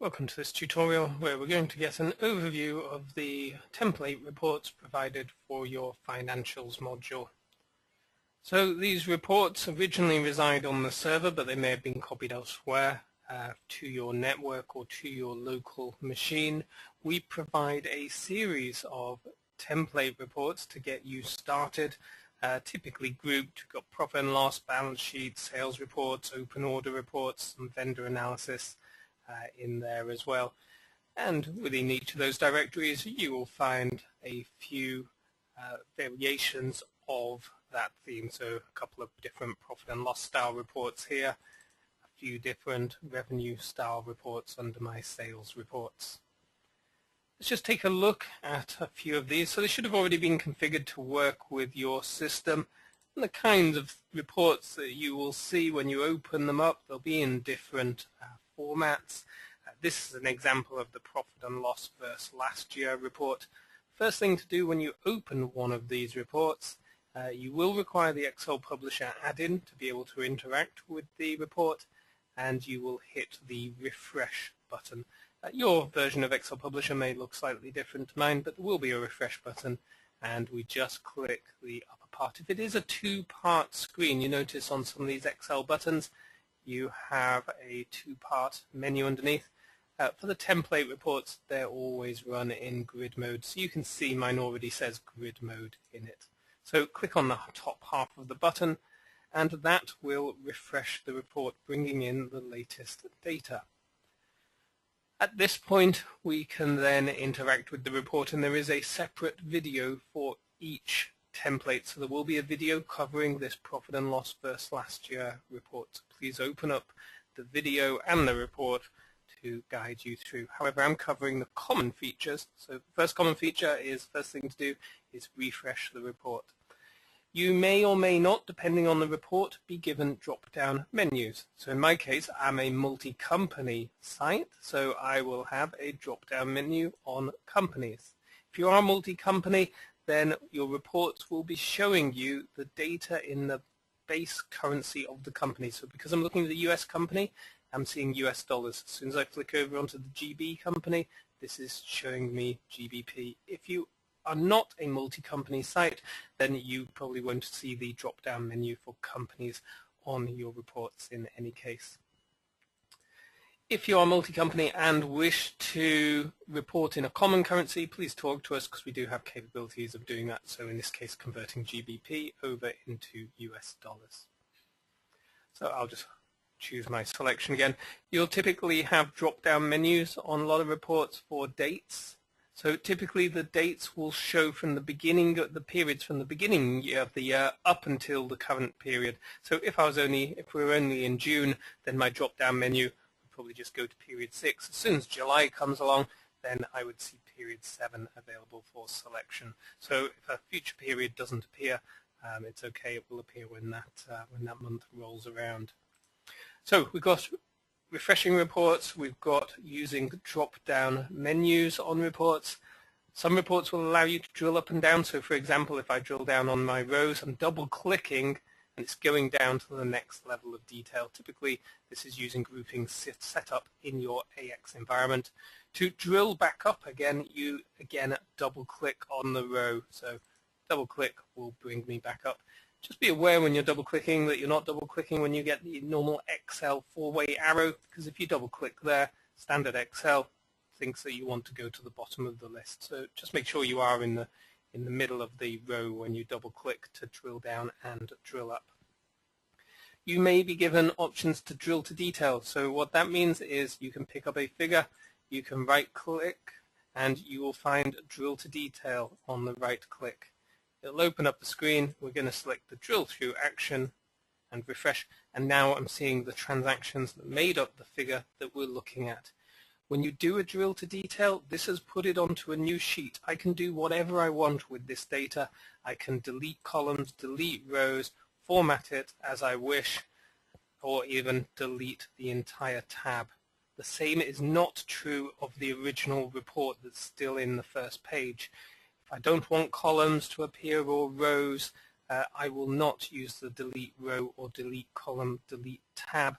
Welcome to this tutorial where we're going to get an overview of the template reports provided for your financials module. So these reports originally reside on the server, but they may have been copied elsewhere to your network or to your local machine. We provide a series of template reports to get you started, typically grouped. We've got profit and loss, balance sheets, sales reports, open order reports, some vendor analysis in there as well. And within each of those directories you will find a few variations of that theme. So a couple of different profit and loss style reports here, a few different revenue style reports under my sales reports. Let's just take a look at a few of these. So they should have already been configured to work with your system. And the kinds of reports that you will see when you open them up, they'll be in different formats. This is an example of the profit and loss versus last year report. First thing to do when you open one of these reports, you will require the Excel Publisher add-in to be able to interact with the report, and you will hit the refresh button. Your version of Excel Publisher may look slightly different to mine, but there will be a refresh button, and we just click the upper part. If it is a two-part screen, you notice on some of these Excel buttons you have a two-part menu underneath. For the template reports, they're always run in grid mode, so you can see mine already says grid mode in it. So click on the top half of the button, and that will refresh the report, bringing in the latest data. At this point, we can then interact with the report, and there is a separate video for each template. So there will be a video covering this profit and loss versus last year report. So please open up the video and the report to guide you through. However, I'm covering the common features. So the first common feature is, first thing to do is refresh the report. You may or may not, depending on the report, be given drop-down menus. So in my case, I'm a multi-company site, so I will have a drop-down menu on companies. If you are multi-company, then your reports will be showing you the data in the base currency of the company. So because I'm looking at the US company, I'm seeing US dollars. As soon as I flick over onto the GB company, this is showing me GBP. If you are not a multi-company site, then you probably won't see the drop-down menu for companies on your reports in any case. If you are multi-company and wish to report in a common currency, please talk to us because we do have capabilities of doing that. So in this case, converting GBP over into US dollars. So I'll just choose my selection again. You'll typically have drop-down menus on a lot of reports for dates. So typically the dates will show from the beginning of the periods from the beginning of the year up until the current period. So if we were only in June, then my drop-down menu would probably just go to period 6. As soon as July comes along, then I would see period 7 available for selection. So if a future period doesn't appear, it's okay. It will appear when that month rolls around. So we've got refreshing reports, we've got using drop-down menus on reports. Some reports will allow you to drill up and down. So for example, if I drill down on my rows, I'm double-clicking and it's going down to the next level of detail. Typically, this is using grouping set up in your AX environment. To drill back up again, you again double-click on the row. So double-click will bring me back up. Just be aware when you're double-clicking that you're not double-clicking when you get the normal Excel four-way arrow, because if you double-click there, standard Excel thinks that you want to go to the bottom of the list. So just make sure you are in the middle of the row when you double-click to drill down and drill up. You may be given options to drill to detail. So what that means is you can pick up a figure, you can right-click, and you will find drill to detail on the right-click. It'll open up the screen. We're going to select the drill through action and refresh, and now I'm seeing the transactions that made up the figure that we're looking at. When you do a drill to detail, this has put it onto a new sheet. I can do whatever I want with this data. I can delete columns, delete rows, format it as I wish, or even delete the entire tab. The same is not true of the original report that's still in the first page. I don't want columns to appear or rows, I will not use the delete row or delete column, delete tab.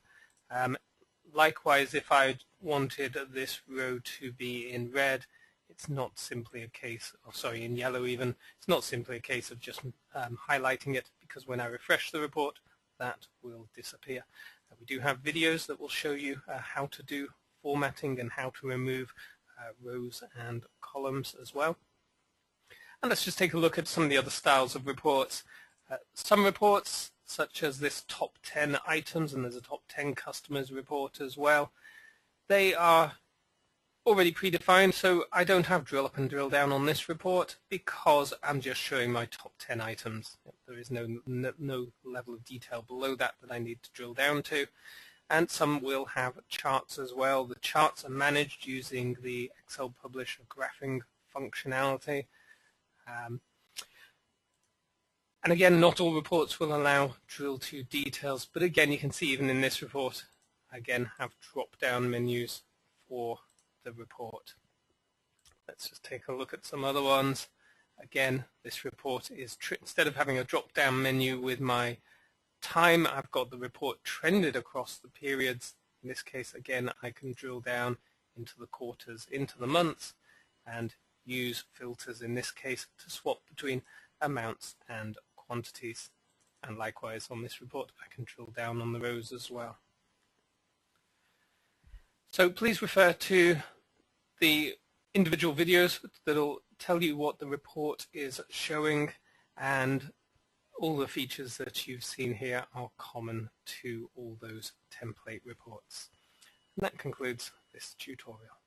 Likewise, if I wanted this row to be in red, it's not simply a case, or sorry, in yellow even, it's not simply a case of just highlighting it, because when I refresh the report, that will disappear. We do have videos that will show you how to do formatting and how to remove rows and columns as well. And let's just take a look at some of the other styles of reports. Some reports, such as this top 10 items, and there's a top 10 customers report as well, they are already predefined, so I don't have drill up and drill down on this report because I'm just showing my top 10 items. There is no level of detail below that I need to drill down to. And some will have charts as well. The charts are managed using the Excel Publisher graphing functionality. And again, not all reports will allow drill to details, but again, you can see even in this report, again, have drop-down menus for the report. Let's just take a look at some other ones. Again, this report is, instead of having a drop-down menu with my time, I've got the report trended across the periods. In this case, again, I can drill down into the quarters, into the months, and use filters in this case to swap between amounts and quantities. And likewise on this report, I can drill down on the rows as well. So please refer to the individual videos that will tell you what the report is showing, and all the features that you've seen here are common to all those template reports. And that concludes this tutorial.